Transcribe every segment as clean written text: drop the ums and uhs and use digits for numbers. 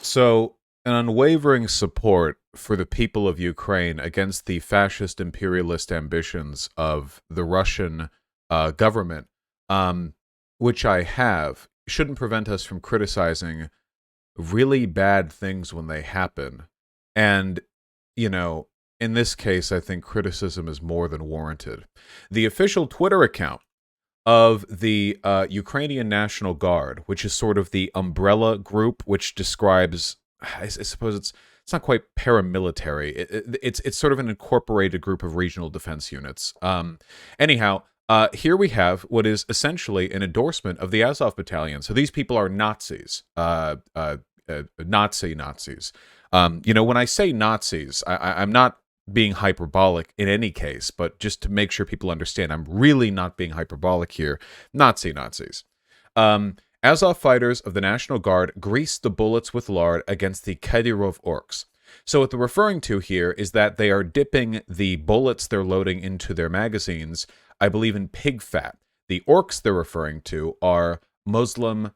So, an unwavering support for the people of Ukraine against the fascist imperialist ambitions of the Russian government, um, which I have, shouldn't prevent us from criticizing really bad things when they happen. And, you know, in this case, I think criticism is more than warranted. The official Twitter account of the Ukrainian National Guard, which is sort of the umbrella group, which describes, I suppose it's not quite paramilitary. It's sort of an incorporated group of regional defense units. Anyhow, here we have what is essentially an endorsement of the Azov Battalion. So these people are Nazis, Nazis. When I say Nazis, I'm not being hyperbolic in any case, but just to make sure people understand, I'm really not being hyperbolic here. Nazis. Azov fighters of the National Guard greased the bullets with lard against the Kadyrov orcs. So what they're referring to here is that they are dipping the bullets they're loading into their magazines, I believe, in pig fat. The orcs they're referring to are Muslim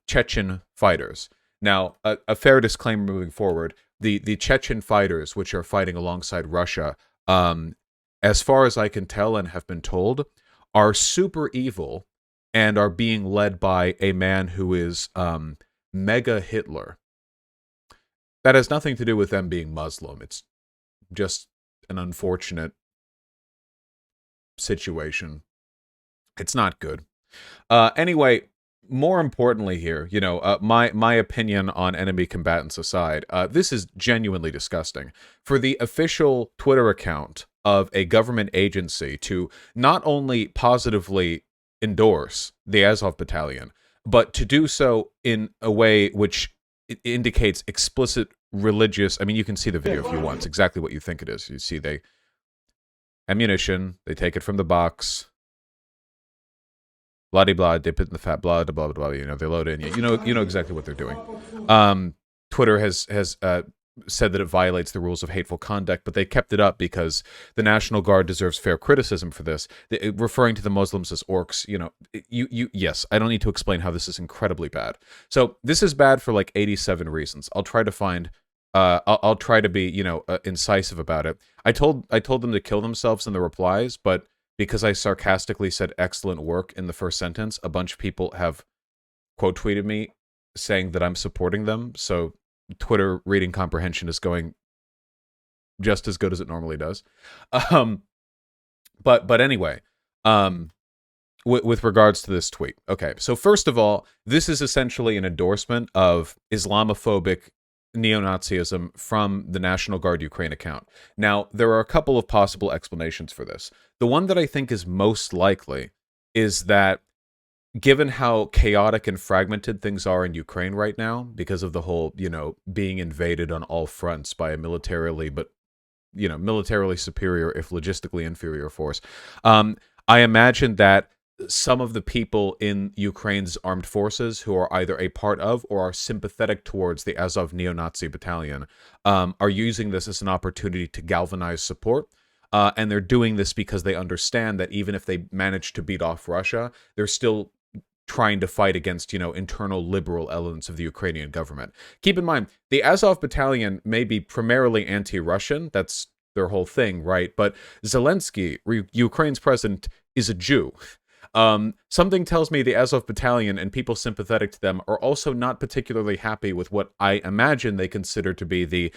Chechen fighters. Now, a fair disclaimer moving forward, the Chechen fighters, which are fighting alongside Russia, as far as I can tell and have been told, are super evil and are being led by a man who is mega Hitler. That has nothing to do with them being Muslim. It's just an unfortunate situation. It's not good. Anyway, more importantly here, my opinion on enemy combatants aside, this is genuinely disgusting. For the official Twitter account of a government agency to not only positively endorse the Azov Battalion, but to do so in a way which indicates explicit religious... I mean, you can see the video if you want. It's exactly what you think it is. You see ammunition, they take it from the box... blah blah, dip it in the fat, blah blah blah. They load in. You know exactly what they're doing. Twitter has said that it violates the rules of hateful conduct, but they kept it up because the National Guard deserves fair criticism for this. Referring to the Muslims as orcs, yes, I don't need to explain how this is incredibly bad. So this is bad for like 87 reasons. I'll try to find. I'll try to be incisive about it. I told them to kill themselves in the replies, but because I sarcastically said excellent work in the first sentence, a bunch of people have quote tweeted me saying that I'm supporting them. So Twitter reading comprehension is going just as good as it normally does. But anyway, with regards to this tweet. Okay, so first of all, this is essentially an endorsement of Islamophobic neo-Nazism from the National Guard Ukraine account. Now, there are a couple of possible explanations for this. The one that I think is most likely is that given how chaotic and fragmented things are in Ukraine right now, because of the whole, being invaded on all fronts by a militarily superior, if logistically inferior force, I imagine that some of the people in Ukraine's armed forces who are either a part of or are sympathetic towards the Azov neo-Nazi battalion are using this as an opportunity to galvanize support. And they're doing this because they understand that even if they manage to beat off Russia, they're still trying to fight against, internal liberal elements of the Ukrainian government. Keep in mind, the Azov Battalion may be primarily anti-Russian. That's their whole thing, right? But Zelensky, Ukraine's president, is a Jew. Something tells me the Azov Battalion and people sympathetic to them are also not particularly happy with what I imagine they consider to be the,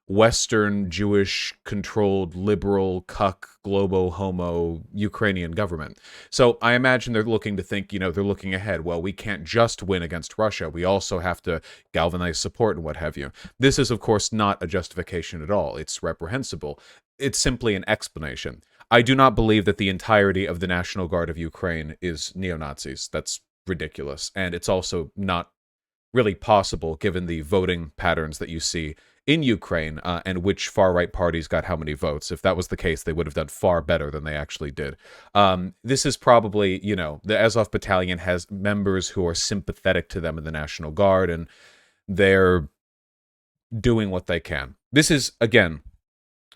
Western Jewish-controlled liberal cuck globo homo Ukrainian government. So I imagine they're looking to think, they're looking ahead. Well, we can't just win against Russia. We also have to galvanize support and what have you. This is, of course, not a justification at all. It's reprehensible. It's simply an explanation. I do not believe that the entirety of the National Guard of Ukraine is neo-Nazis. That's ridiculous. And it's also not really possible given the voting patterns that you see in Ukraine and which far-right parties got how many votes. If that was the case, they would have done far better than they actually did. This is probably, the Azov Battalion has members who are sympathetic to them in the National Guard, and they're doing what they can. This is, again,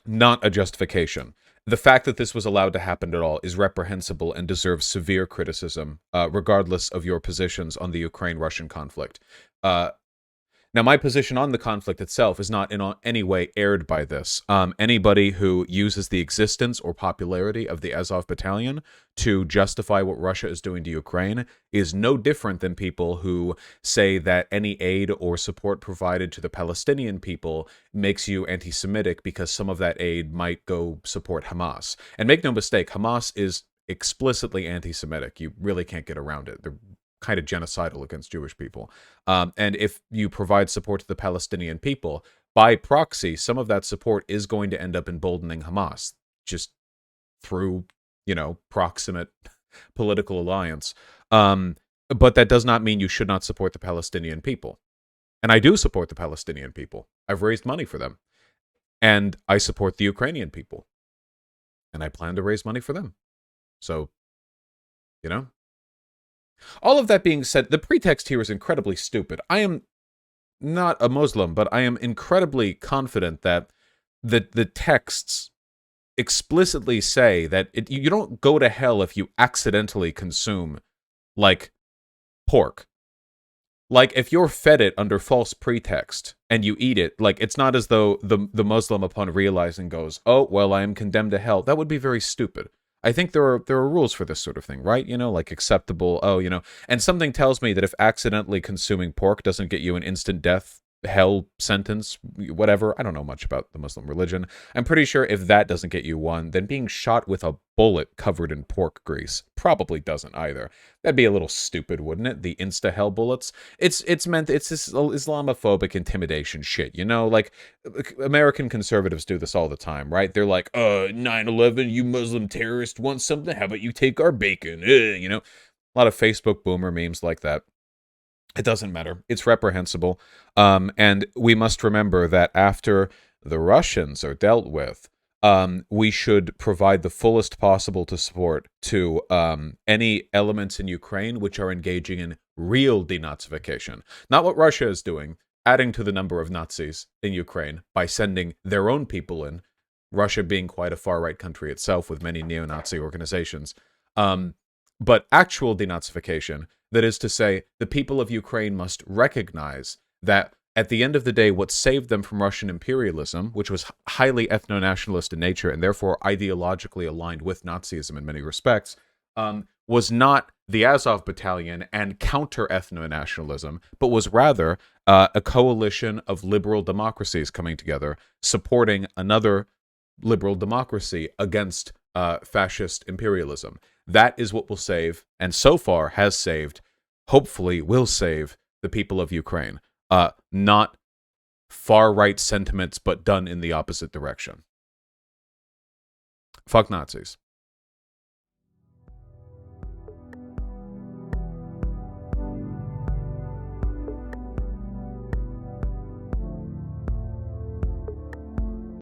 not a justification. The fact that this was allowed to happen at all is reprehensible and deserves severe criticism, regardless of your positions on the Ukraine-Russian conflict. Uh, Now, my position on the conflict itself is not in any way aired by this. Anybody who uses the existence or popularity of the Azov Battalion to justify what Russia is doing to Ukraine is no different than people who say that any aid or support provided to the Palestinian people makes you anti-Semitic because some of that aid might go support Hamas. And make no mistake, Hamas is explicitly anti-Semitic. You really can't get around it. They're kind of genocidal against Jewish people. And if you provide support to the Palestinian people, by proxy, some of that support is going to end up emboldening Hamas, just through, proximate political alliance. But that does not mean you should not support the Palestinian people. And I do support the Palestinian people. I've raised money for them. And I support the Ukrainian people. And I plan to raise money for them. So, all of that being said, the pretext here is incredibly stupid. I am not a Muslim, but I am incredibly confident that the texts explicitly say that you don't go to hell if you accidentally consume, like, pork. Like, if you're fed it under false pretext and you eat it, like, it's not as though the Muslim, upon realizing, goes, oh, well, I am condemned to hell. That would be very stupid. I think there are rules for this sort of thing, right? Like acceptable, and something tells me that if accidentally consuming pork doesn't get you an instant death, hell sentence, whatever, I don't know much about the Muslim religion. I'm pretty sure if that doesn't get you one, then being shot with a bullet covered in pork grease probably doesn't either. That'd be a little stupid, wouldn't it? The insta-hell bullets. It's this Islamophobic intimidation shit, like American conservatives do this all the time, right? They're like, 9/11, you Muslim terrorist want something? How about you take our bacon? A lot of Facebook boomer memes like that. It doesn't matter. It's reprehensible. And we must remember that after the Russians are dealt with, we should provide the fullest possible support to any elements in Ukraine which are engaging in real denazification. Not what Russia is doing, adding to the number of Nazis in Ukraine by sending their own people in, Russia being quite a far-right country itself with many neo-Nazi organizations. But actual denazification, that is to say, the people of Ukraine must recognize that at the end of the day, what saved them from Russian imperialism, which was highly ethno-nationalist in nature and therefore ideologically aligned with Nazism in many respects, was not the Azov Battalion and counter-ethno-nationalism, but was rather a coalition of liberal democracies coming together, supporting another liberal democracy against fascist imperialism. That is what will save, and so far has saved, hopefully will save, the people of Ukraine. Not far-right sentiments, but done in the opposite direction. Fuck Nazis.